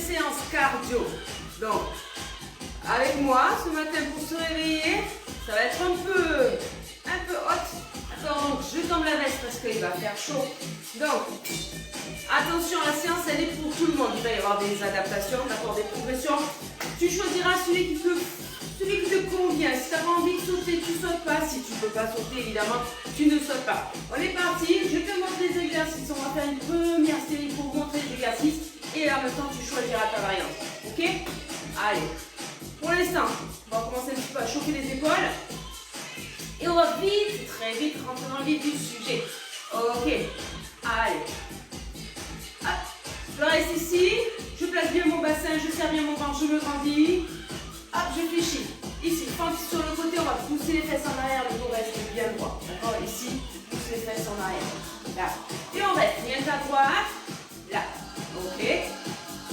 séance cardio. Donc, avec moi, ce matin pour se réveiller, ça va être un peu haute. Attends, donc je tombe la veste parce qu'il va faire chaud. Donc, attention, la séance, elle est pour tout le monde. Il va y avoir des adaptations, d'accord, des progressions. Tu choisiras celui qui te convient. Si tu n'as pas envie de sauter, tu ne sautes pas. Si tu ne peux pas sauter, évidemment, tu ne sautes pas. On est parti. Je te montre les exercices. On va faire une première série pour montrer les exercices. Et en même temps, tu choisiras ta variante. Ok? Allez. Pour l'instant, on va commencer un petit peu à chauffer les épaules. Et on va vite, très vite, rentrer dans le vif du sujet. Ok. Allez. Hop. Je reste ici. Je place bien mon bassin. Je serre bien mon ventre. Je me grandis. Hop, je fléchis. Ici, quand sur le côté, on va pousser les fesses en arrière. Le dos reste bien droit. D'accord? Ici, pousse les fesses en arrière. Là. Et on reste bien à droite. Là. Ok.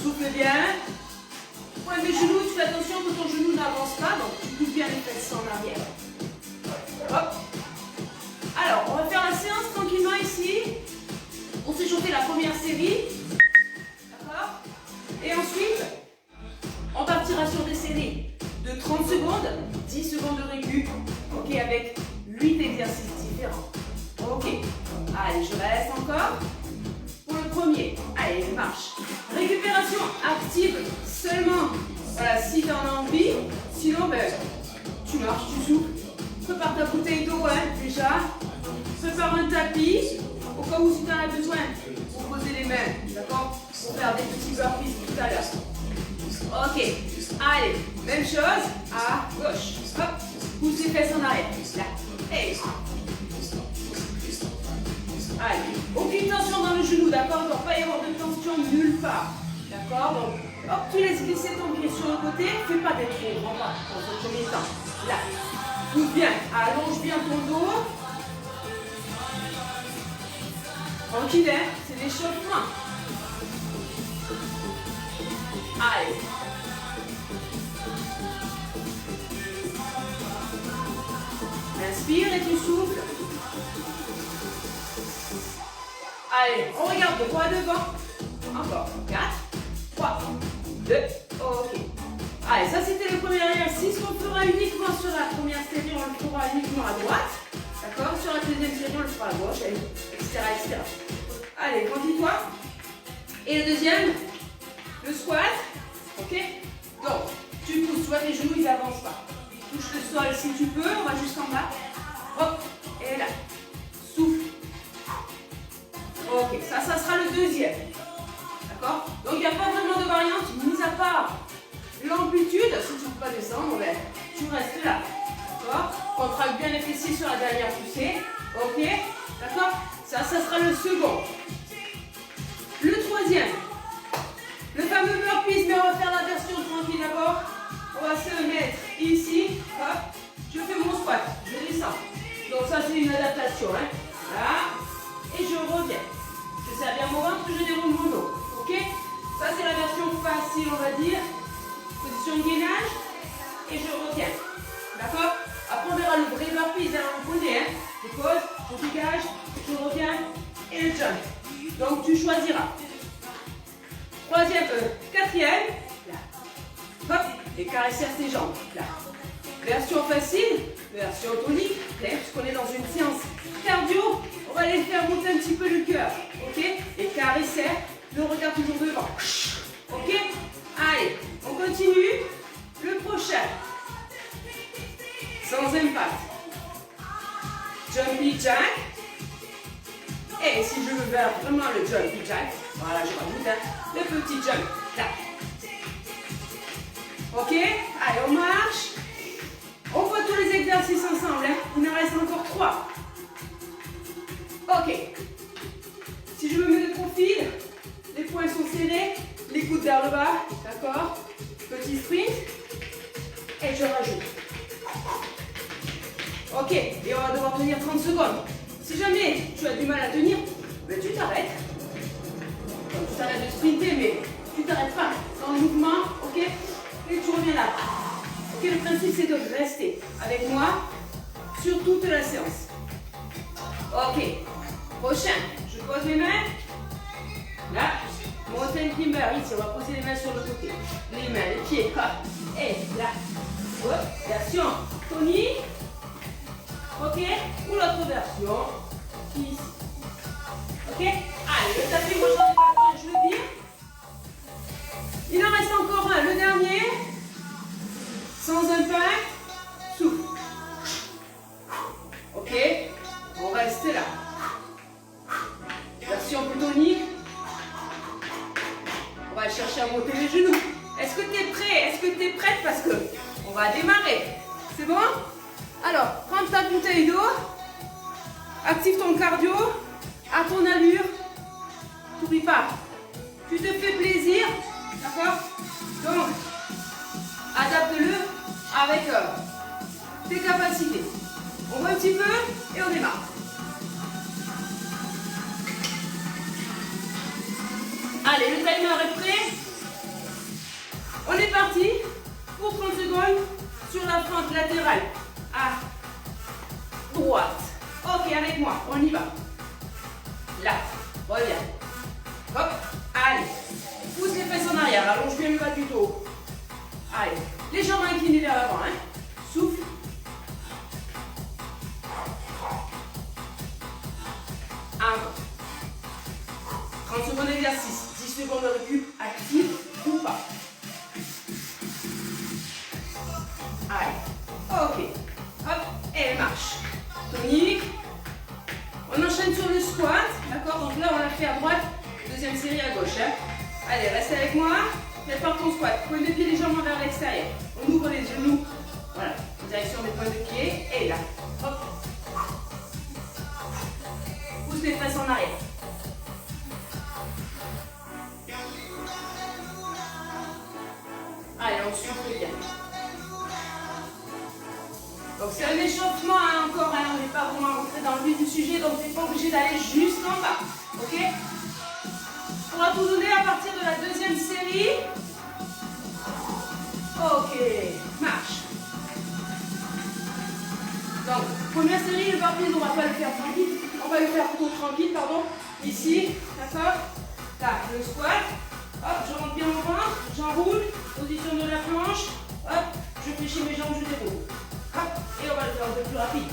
Souffle bien. Point des genoux, tu fais attention que ton genou n'avance pas, donc tu pousses bien les fesses en arrière. Hop. Alors, on va faire la séance tranquillement ici. On s'est chauffé la première série. D'accord? Et ensuite, on partira sur des séries de 30 secondes, 10 secondes de récup. Ok, avec 8 exercices différents. Ok. Allez, je reste encore. Pour le premier, allez, marche. Récupération active seulement, voilà, si tu en as envie. Sinon, ben, tu marches, tu souffles. Prépare ta bouteille d'eau, hein, déjà. Prépare un tapis, au cas où si tu en as besoin, pour poser les mains, d'accord? Pour faire des petits burpees tout à l'heure. Ok, allez, même chose, à gauche. Hop, pousse les fesses en arrière. Là, et allez, aucune tension dans le genou, d'accord? Il ne doit pas y avoir de tension nulle part. D'accord? Donc, hop, tu laisses glisser ton pied sur le côté. Fais pas des trop grands pas dans ce premier temps. Là, pousse bien, allonge bien ton dos. Tranquille, hein? C'est l'échauffement. Allez. Inspire et tu souffles. Allez, on regarde droit devant. Encore. 4, 3, 2, ok. Allez, ça c'était le premier exercice qu'on fera uniquement sur la première série, on le fera uniquement à droite. D'accord? Sur la deuxième série, on le fera à gauche, etc. etc. Allez, grandis-toi. Et le deuxième, le squat. Ok? Donc, tu pousses, tu vois, tes genoux, ils n'avancent pas. Touche le sol si tu peux, on va jusqu'en bas. Hop, et là. Souffle. Ok, ça sera le deuxième. D'accord? Donc il n'y a pas vraiment de variante, mis à part l'amplitude. Si tu ne peux pas descendre, ben, tu restes là. D'accord? Contracte bien les fessiers sur la dernière poussée. Ok? D'accord? Ça sera le second. Le troisième. Le fameux burpees, mais on va faire la version tranquille d'abord. On va se mettre ici. Hop. Je fais mon squat. Je descends. Donc ça c'est une adaptation. Hein? Là. Et je reviens. Je serre bien mon ventre, je déroule mon dos. Ok? Ça c'est la version facile, on va dire. Position de gainage. Et je reviens. D'accord? Après on verra le vrai burpees, on connaît. Hein? Je pose, je dégage, je reviens et le jump. Donc tu choisiras. Quatrième. Là. Hop. Et caresser tes jambes. Là. Version facile, version tonique. Puisqu'on est dans une séance cardio, on va aller faire monter un petit peu le cœur. Ok? Et caresser. Le regard toujours devant. Ok? Allez, on continue. Le prochain. Sans impact. Jumpy jack. Et si je veux faire vraiment le jumpy jack, voilà, je rajoute le petit jump. Là. Ok? Allez, on marche. On voit tous les exercices ensemble. Hein? Il en reste encore 3. Ok. Si je me mets de profil, les poings sont serrés, les coudes vers le bas, d'accord? Petit sprint, et je rajoute. Ok, et on va devoir tenir 30 secondes. Si jamais tu as du mal à tenir, ben tu t'arrêtes. Tu t'arrêtes de sprinter, mais tu t'arrêtes pas dans le mouvement, ok? Et tu reviens là. Ok, le principe c'est de rester avec moi sur toute la séance. Ok, prochain, je pose mes mains. Là, Mountain climber, ici, on va poser les mains sur le côté. Les mains, les pieds, hop. Et là. Hop, version tonique. Ok. Ou l'autre version. Ici. Ok. Allez, le tapis, moi j'en ai pas besoin, je le vire. Il en reste encore un, le dernier. Sans impact. Souffle. Ok. On va rester là. Version tonique. On va chercher à monter les genoux. Est-ce que tu es prêt? Est-ce que tu es prête? Parce que on va démarrer. C'est bon? Alors, prends ta bouteille d'eau. Active ton cardio à ton allure. N'oublie pas. Tu te fais plaisir. D'accord? Donc, adapte-le avec tes capacités. On voit un petit peu et on démarre. Allez, le timer est prêt. On est parti pour 30 secondes sur la fente latérale à droite. Ok, avec moi, on y va. Là, reviens. Hop, allez. Pousse les fesses en arrière, allonge bien le bas du dos. Allez, les jambes inclinées vers l'avant. Hein. Souffle. Encore. 30 secondes d'exercice. 10 secondes de recul. Active ou pas. Allez. Ok. Hop. Et marche. Tonique. On enchaîne sur le squat. D'accord? Donc là, on l'a fait à droite. Deuxième série à gauche. Hein. Allez, reste avec moi. Prépare ton squat. Pointe de pied légèrement vers l'extérieur. On ouvre les genoux. Voilà. Direction des pointes de pied. Et là. Hop. Pousse les fesses en arrière. Allez, on souffle bien. Donc c'est un échauffement hein, encore, hein, on n'est pas vraiment rentré dans le vif du sujet, donc tu n'es pas obligé d'aller jusqu'en bas. Ok? On va tout donner à partir de la deuxième série. Ok, marche. Donc, première série, le burpees, on ne va pas le faire tranquille. On va le faire plutôt tranquille, pardon. Ici, d'accord? Là, le squat. Hop, je rentre bien au ventre, j'enroule. Position de la planche. Hop, je fléchis mes jambes, je déroule. Hop, et on va le faire un peu plus rapide.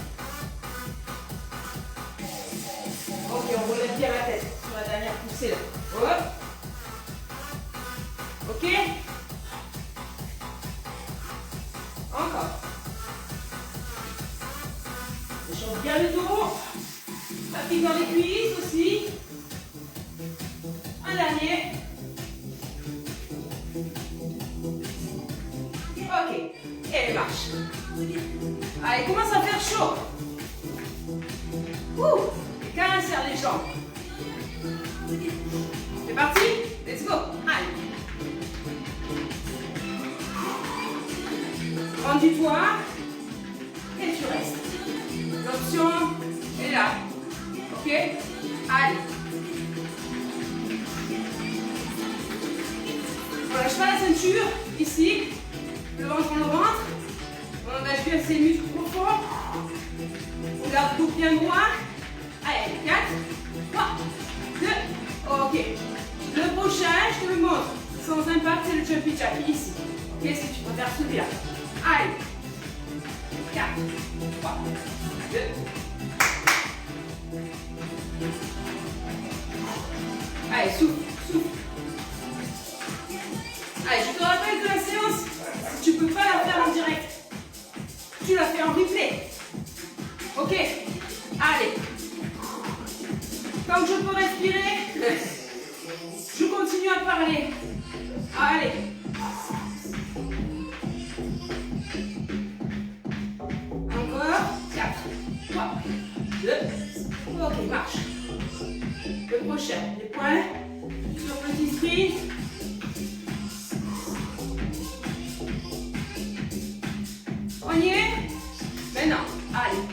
Ok, on relève bien la tête sur la dernière poussée là. Hop. Ok. Encore. J'échauffe bien le dos. Appuie dans les cuisses aussi. Un dernier. Ok. Et marche. Allez, commence à faire chaud. Ouh. Quand serre les jambes. C'est parti. Let's go. Allez. Prends du poids. Et tu restes. L'option est là. Ok. Allez. On lâche pas la ceinture. Ici. Le ventre dans le ventre. On engage bien ses muscles profonds. On garde le dos bien droit. Allez, 4, 3, 2, ok. Le prochain, je te le montre. Sans impact, c'est le jumpy jack, ici. Ok, si tu préfères celui-là. Allez. 4, 3, 2. Allez, souffle, souffle. Allez, je te rappelle que la séance, tu ne peux pas la faire en direct. Tu la fais en replay. Ok. Allez. Tant que je peux respirer, je continue à parler. Allez. Encore. 4, 3, 2. Ok, marche. Le prochain. Les poings sur petit sprint. On y est? Maintenant, allez.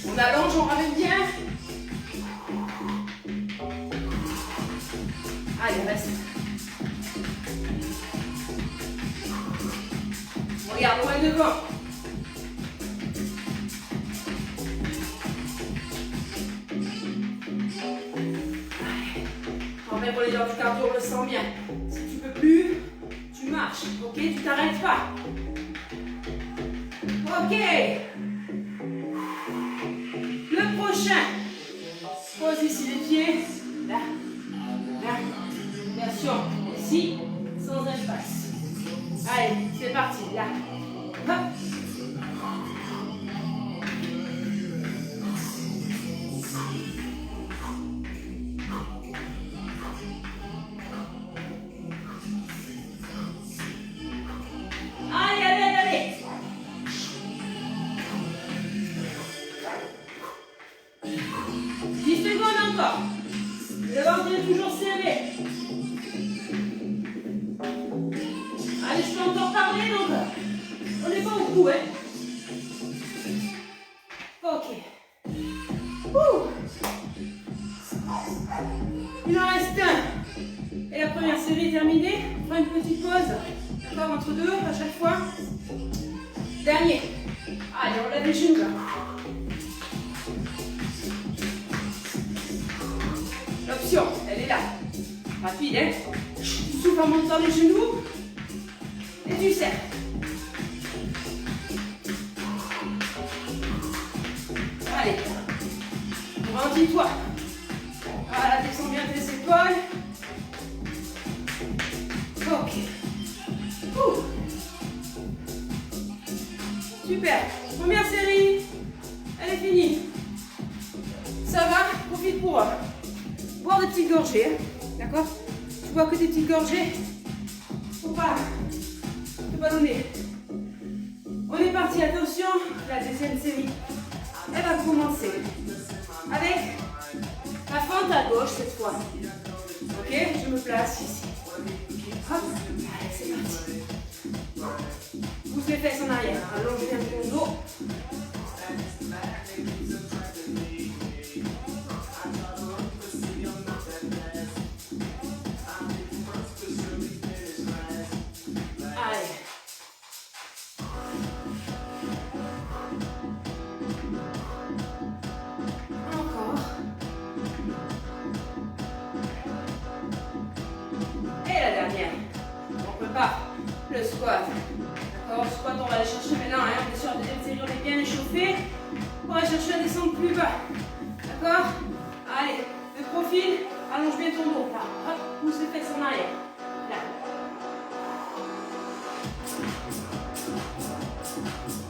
On allonge, on ramène bien. Allez, reste. Regarde loin devant. Allez. Après, pour les gens du cardio, on le sent bien. Si tu peux plus, tu marches. Ok, tu t'arrêtes pas. Ok. Le prochain. Pose ici les pieds. Là. Là. Version ici, sans espace. Allez, c'est parti. Là. Hop. Allez. 10 secondes encore. Le ventre est toujours serré. Allez, je peux encore parler, donc on n'est pas au bout, hein. Ok. Il en reste un. Et la première série est terminée. On fera une petite pause. D'accord, entre deux à chaque fois. Dernier. Allez, on lève les genoux là. L'option, elle est là. Rapide, hein. Tu souffles en montant les genoux. Et tu serres. Allez. Grandis-toi. Voilà, descends bien tes épaules. Ok. Super. Première série. Elle est finie. Ça va? Profite pour boire des petites gorgées. Hein. D'accord? Tu bois que des petites gorgées. Faut pas te ballonner. On est parti. Attention. La deuxième série. Elle va commencer avec la fente à gauche cette fois. Ok? Je me place ici. Hop. Allez, c'est parti. Pousse les fesses en arrière. Allonge bien ton dos. Allez. Encore. Et la dernière. On prépare le squat. D'accord, squat, on va aller chercher maintenant. Hein. On est sur la deuxième série, on est bien échauffé. On va chercher à descendre plus bas. D'accord? Allez, de profil, allonge bien ton dos. Là. Hop, pousse les fesses en arrière. Là.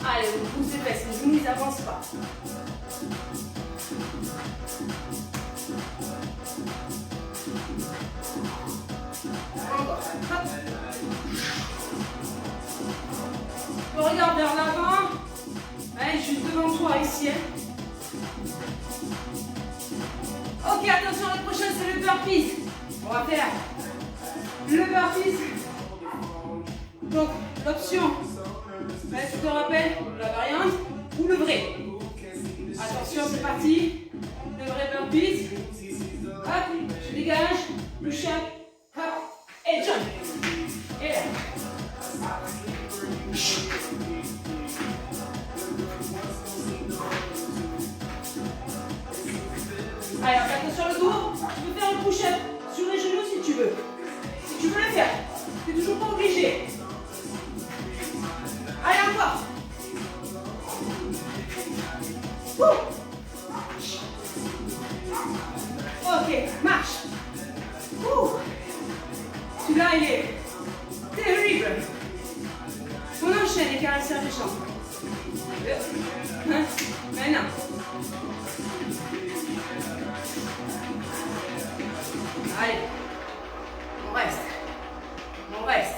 Allez, on pousse les fesses, les genoux, ils n'avancent pas. Encore. Hop. On regarde vers l'avant. Allez, juste devant toi ici. Ok, attention, le prochain c'est le burpees. On va faire le burpees. Donc, l'option, tu te rappelles, la variante ou le vrai. Attention, c'est parti. Le vrai burpees. Hop, je dégage. Push up. Hop, et jump. Et là. Allez, attention le dos. Tu peux faire un push-up sur les genoux si tu veux. Si tu veux le faire. Tu n'es toujours pas obligé. Allez, encore. Ok, marche. Celui-là, il est terrible. On enchaîne les caresseurs des jambes. Maintenant. Allez. On reste. On reste.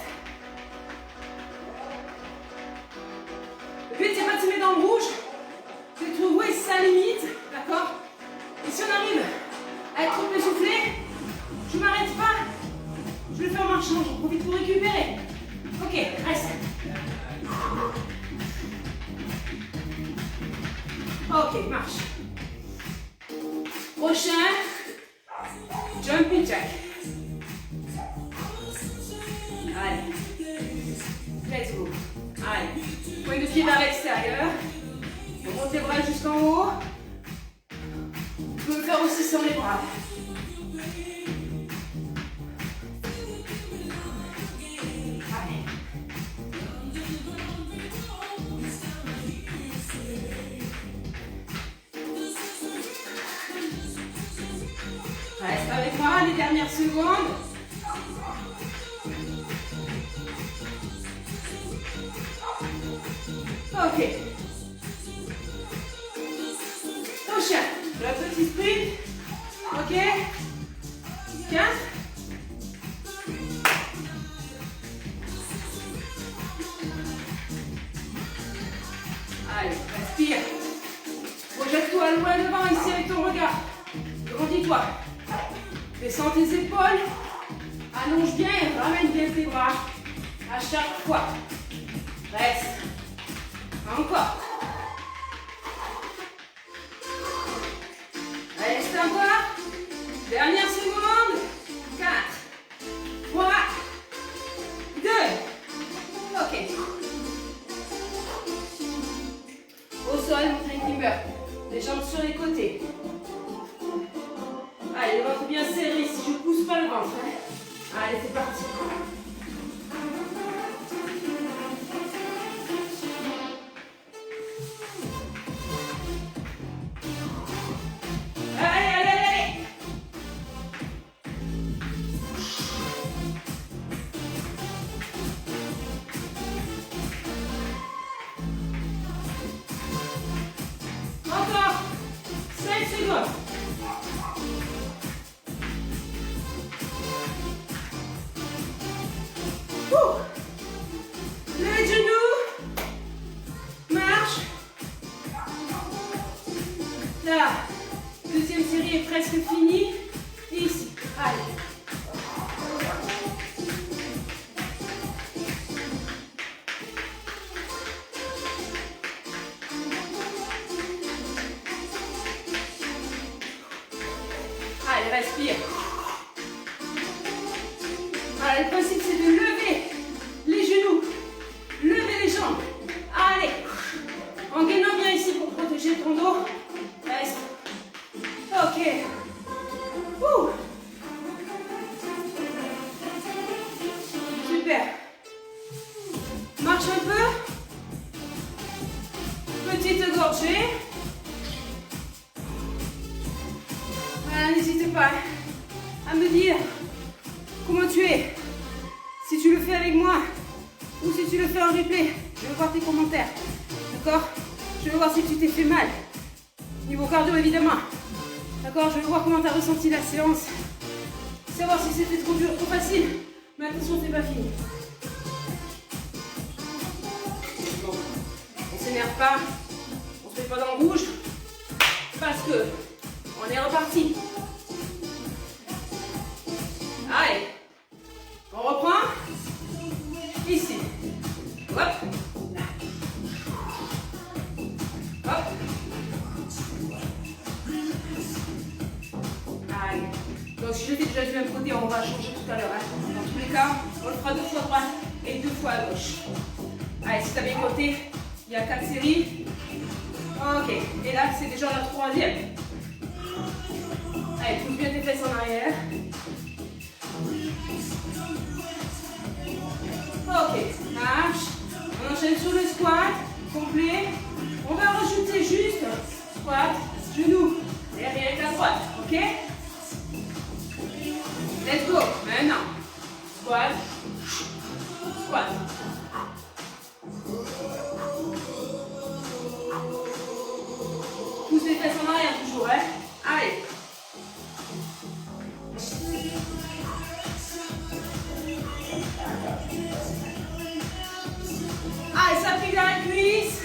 Le but, c'est pas de se mettre dans le rouge. C'est de trouver sa limite. D'accord? Et si on arrive à être trop essoufflé, je m'arrête pas. Je le fais en marchant. J'en profite pour récupérer. Ok, reste. Ok, marche. Prochain, jumping jack. Allez. Let's go. Allez. Pointe de pied vers l'extérieur. On monte les bras jusqu'en haut. Tu peux le faire aussi sans les bras. Reste avec moi les dernières secondes. Ok. Prochain. Le petit sprint. Ok. 15. Allez, respire. Projette-toi loin devant ici avec ton regard. Grandis-toi. Descends tes épaules. Allonge bien et ramène bien tes bras à chaque fois. Reste. Encore. Reste encore. Dernière seconde. 4, 3, 2. Ok. Au sol, mountain climber. Les jambes sur les côtés. Allez, le ventre bien serré ici. Je ne pousse pas le ventre. Allez, c'est parti. La deuxième série est presque finie. Ici, allez. Allez, respire. Allez, le principe c'est de lever les genoux, lever les jambes. Allez, en gainant bien ici pour protéger ton dos. Reste. Ok. Super. Marche un peu. Petite gorgée. Voilà, n'hésitez pas à me dire comment tu es. Si tu le fais avec moi ou si tu le fais en replay. Je veux voir tes commentaires. D'accord? Je veux voir si tu t'es fait mal. Niveau cardio, évidemment. D'accord, je veux voir comment tu as ressenti la séance. Savoir si c'était trop dur, trop facile. Mais attention, c'est pas fini. Bon, on s'énerve pas. On se met pas dans le rouge. Parce que on est reparti. Allez. On reprend. Ici. Hop. Là. Hop. Allez. Donc si je l'ai déjà du même côté, on va changer tout à l'heure. Hein. Dans tous les cas, on le fera 2 fois à droite et 2 fois à gauche. Allez, si tu as bien noté, il y a 4 séries. Ok. Et là, c'est déjà la 3e. Allez, pousse bien tes fesses en arrière. Ok, marche. On enchaîne sur le squat complet. On va rajouter juste squat, genou, derrière avec la droite. Ok? Let's go. Maintenant, squat, squat. Pousse les fesses en arrière toujours, hein? Allez. Allez, ça pique dans la cuisse.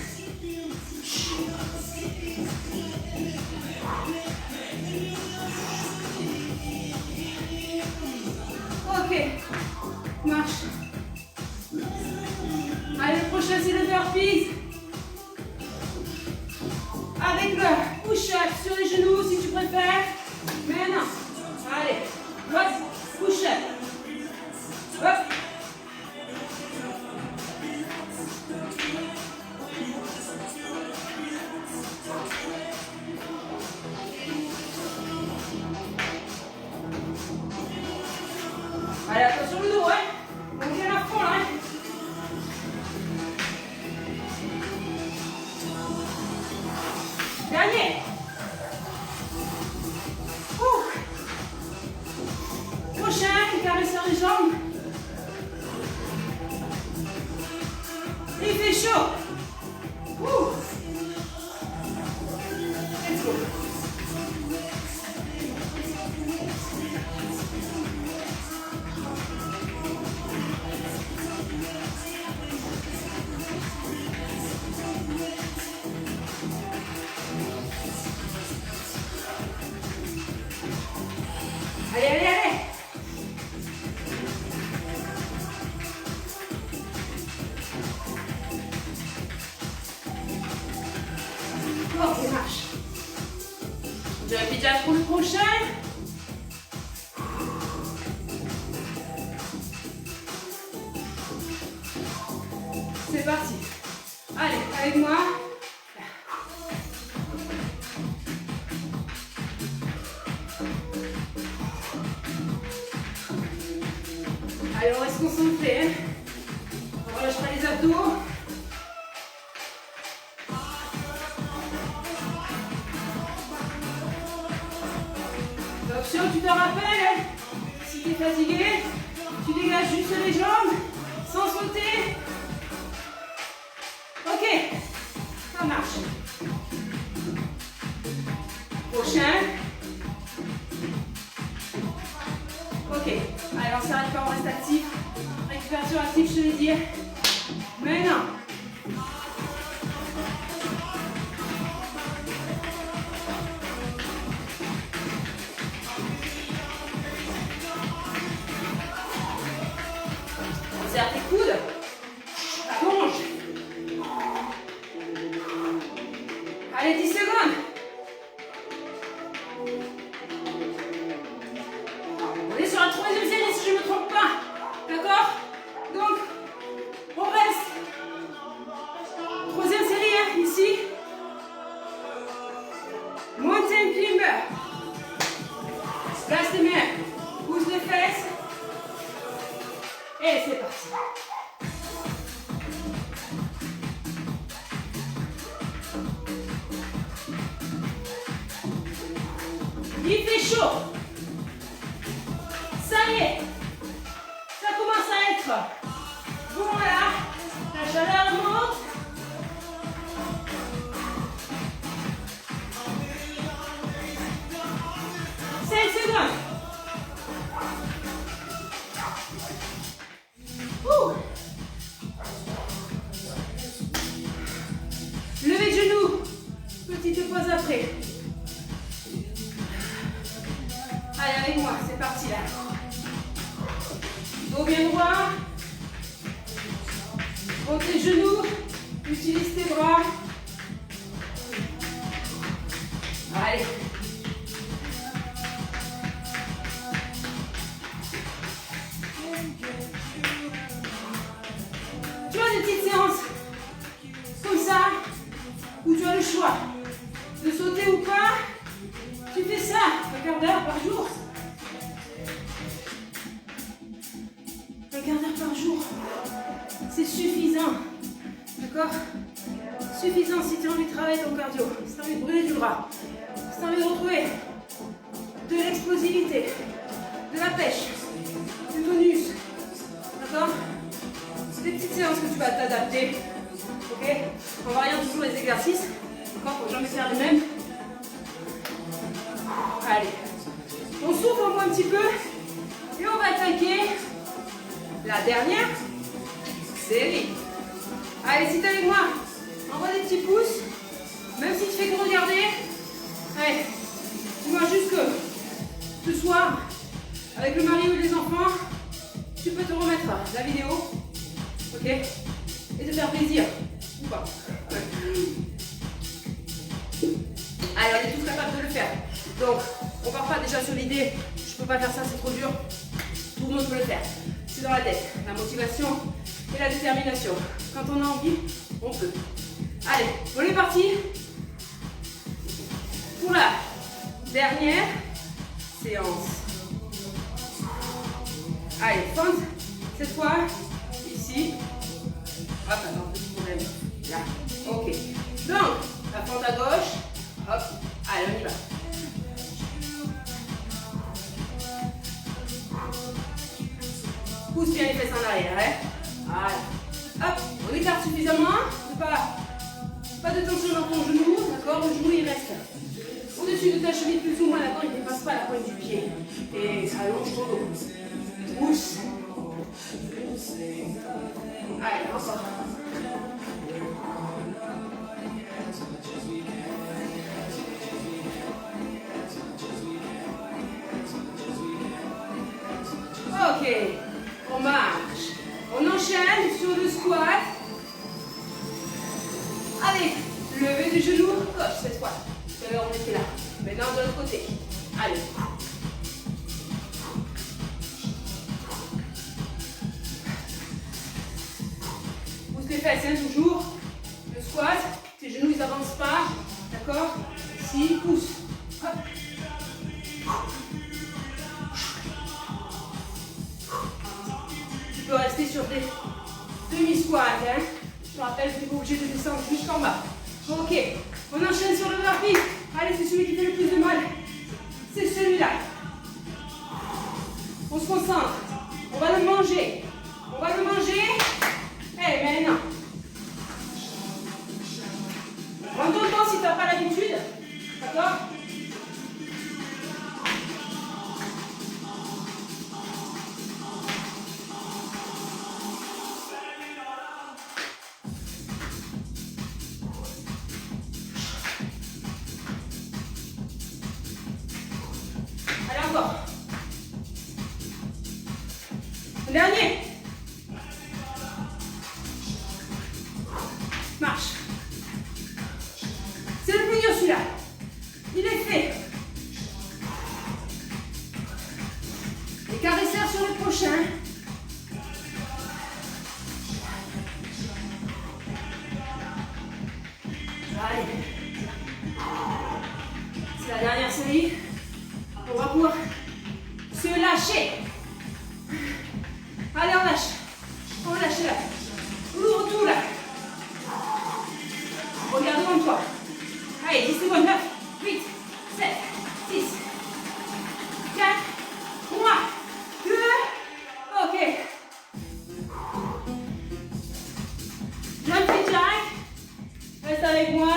les jambes. Il fait chaud. Ouh. Let's go. Allez, allez, allez. Ok, marche. Je répète déjà pour le prochain. C'est parti. Allez, avec moi. Allez, on reste concentré. Hein. On relâche pas les abdos. Attention, tu te rappelles, si tu es fatigué, tu dégages juste les jambes, sans sauter. Ok, ça marche. Prochain. Ok, allez, on s'arrête pas, on reste actif. Récupération active, je te l'ai dit. Maintenant. On serre tes coudes. Allonge. Allez, 10 secondes. On est sur la troisième série si je ne me trompe pas. D'accord? Donc, on reste. Troisième série, hein, ici. Mountain climber. Place tes mains. Pousse les fesses. Et c'est parti. Il fait chaud. Ça y est. Ça commence à être bon là. La chaleur monte. Secondes. Levez le genou. Petite pause après. Allez, avec moi, c'est parti là. Dos bien droit. Monte les genoux. Utilise tes bras. Allez. Tu as des petites séances comme ça où tu as le choix de sauter ou pas. Tu fais ça un quart d'heure par jour. Un quart d'heure par jour, c'est suffisant. D'accord? Suffisant si tu as envie de travailler ton cardio, si tu as envie de brûler du gras, si tu as envie de retrouver de l'explosivité, de la pêche, du tonus. D'accord? C'est des petites séances que tu vas t'adapter. Ok? En variant toujours les exercices. D'accord? Faut jamais faire les mêmes. Allez. On souffle au moins un petit peu. Et on va attaquer la dernière série. Allez, si tu es avec moi, envoie des petits pouces. Même si tu fais que regarder. Allez. Dis-moi juste que ce soir, avec le mari ou les enfants, tu peux te remettre la vidéo. Ok? Et te faire plaisir. Ou pas. Ouais. Allez, on est tous capables de le faire. Donc, on part pas déjà sur l'idée, je peux pas faire ça, c'est trop dur. Tout le monde peut le faire. C'est dans la tête. La motivation et la détermination. Quand on a envie, on peut. Allez, on est parti pour la dernière séance. Allez, fente. Cette fois, ici. Hop, attends, petit problème. Là. Ok. Donc, la fente à gauche. Hop. Allez, on y va. Pousse bien les fesses en arrière. Hein. Voilà. Hop, on écarte suffisamment. Pas de tension dans ton genou. D'accord, le genou il reste au-dessus de ta cheville plus ou moins. D'accord, il ne dépasse pas la pointe du pied. Et ça allonge ton dos. Pousse. Allez, encore. Ok, on marche. On enchaîne sur le squat. Allez, lever du genou gauche cette fois. Tout à l'heure on était là. Maintenant de l'autre côté. Allez. Pousse les fesses, hein, toujours. Le squat, tes genoux ils n'avancent pas. D'accord? Ici, pousse. Hop. Tu peux rester sur des demi-squats. Hein. Je te rappelle que tu n'es pas obligé de descendre jusqu'en bas. Ok, on enchaîne sur le burpee. Allez, c'est celui qui fait le plus de mal. C'est celui-là. On se concentre. On va le manger. On va le manger. Eh, maintenant. Prends ton temps si tu n'as pas l'habitude. D'accord? Dernier. Marche. C'est le plus dur celui-là. Il est fait. Les caresseurs sur le prochain. Allez. C'est la dernière série. On va pouvoir se lâcher. Allez, on lâche. On lâche là. Ouvre tout là. Regarde devant toi. Allez, 10 secondes. 9, 8, 7, 6, 4, 3, 2. Ok. Jumpy jack. Reste avec moi.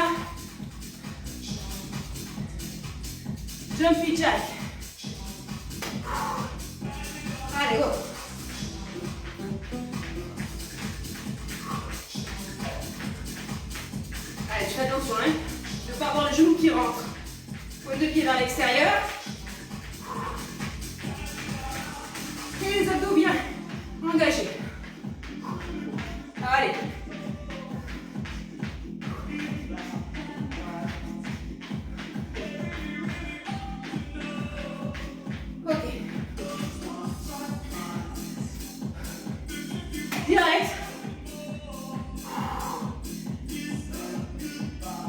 Jumpy jack. Allez, go. Allez, fais attention, hein, de ne pas avoir le genou qui rentre. Pointe de pied vers l'extérieur. Et les abdos bien engagés. Allez. Ok. Direct.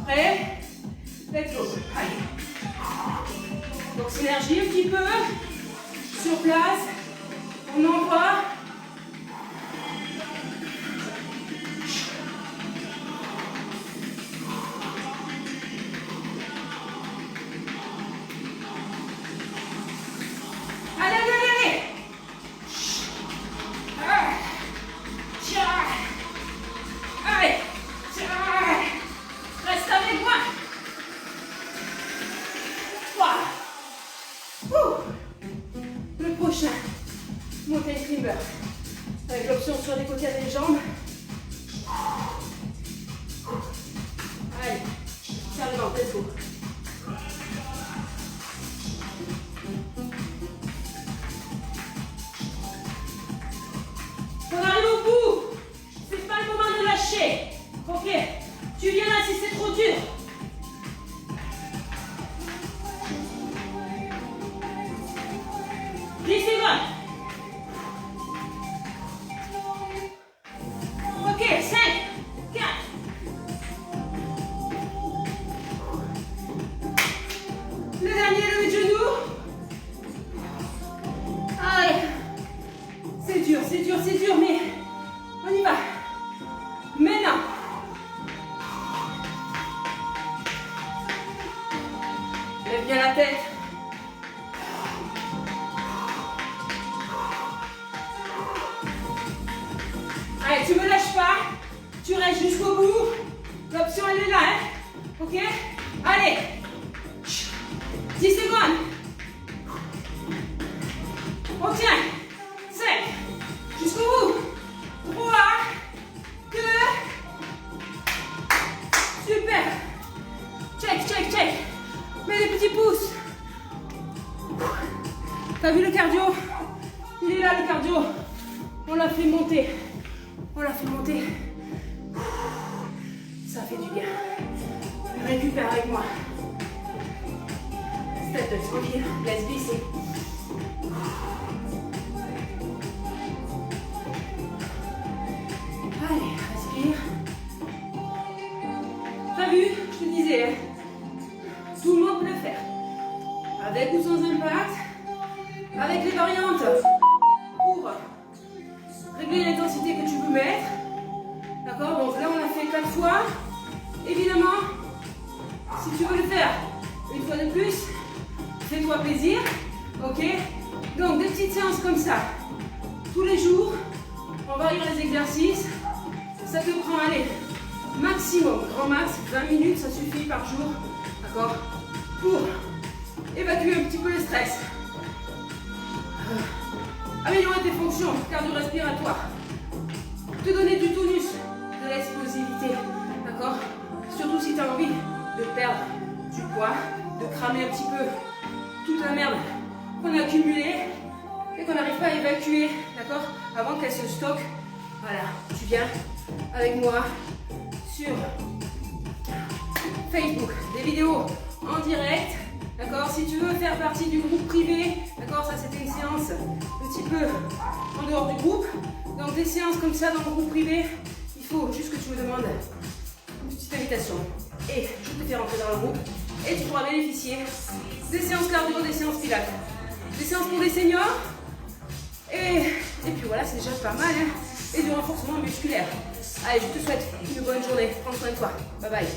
Prêt? Let's go. Allez. Donc s'énergie un petit peu. Sur place. On envoie. Allez, allez, allez, allez. Tiens. Allez. Tiens. Reste avec moi. Le prochain, mountain climber. Avec l'option sur les côtés des jambes. Allez, serre le ventre, let's go. On arrive au bout. C'est pas le moment de lâcher. Ok, tu viens là si c'est trop dur. Ok, 5, 4. Le dernier, le genou. Allez. C'est dur, mais on y va. Maintenant. Lève bien la tête. one. On tient. 5. Jusqu'au bout. 3, 2. Super. Check, check, check. Mets des petits pouces. T'as vu le cardio? Il est là le cardio. On l'a fait monter. On l'a fait monter. Ça fait du bien. Récupère avec moi. Step de tranquille. Laisse glisser. Allez, respire. T'as vu? Je te disais, hein, tout le monde peut le faire. Avec ou sans impact. Avec les variantes. Pour régler l'intensité que tu veux mettre. D'accord? Donc là, on a fait 4 fois. Évidemment, si tu veux le faire une fois de plus, fais-toi plaisir. Ok? Donc, des petites séances comme ça. Tous les jours, on varie les exercices. Ça te prend, allez, maximum, grand max, 20 minutes, ça suffit par jour. D'accord? Pour évacuer un petit peu le stress. Améliorer tes fonctions cardio-respiratoires. Te donner du tonus, de l'explosivité. D'accord? Surtout si tu as envie de perdre du poids, de cramer un petit peu toute la merde qu'on a accumulée et qu'on n'arrive pas à évacuer, d'accord? Avant qu'elle se stocke. Voilà, tu viens avec moi sur Facebook, des vidéos en direct, d'accord? Si tu veux faire partie du groupe privé, d'accord? Ça c'était une séance un petit peu en dehors du groupe. Donc des séances comme ça dans le groupe privé, il faut juste que tu me demandes une petite invitation. Et je te fais rentrer dans le groupe et tu pourras bénéficier des séances cardio, des séances pilates, des séances pour les seniors. Et puis voilà, c'est déjà pas mal, hein? Et du renforcement musculaire. Allez, je te souhaite une bonne journée. Prends soin de toi. Bye bye.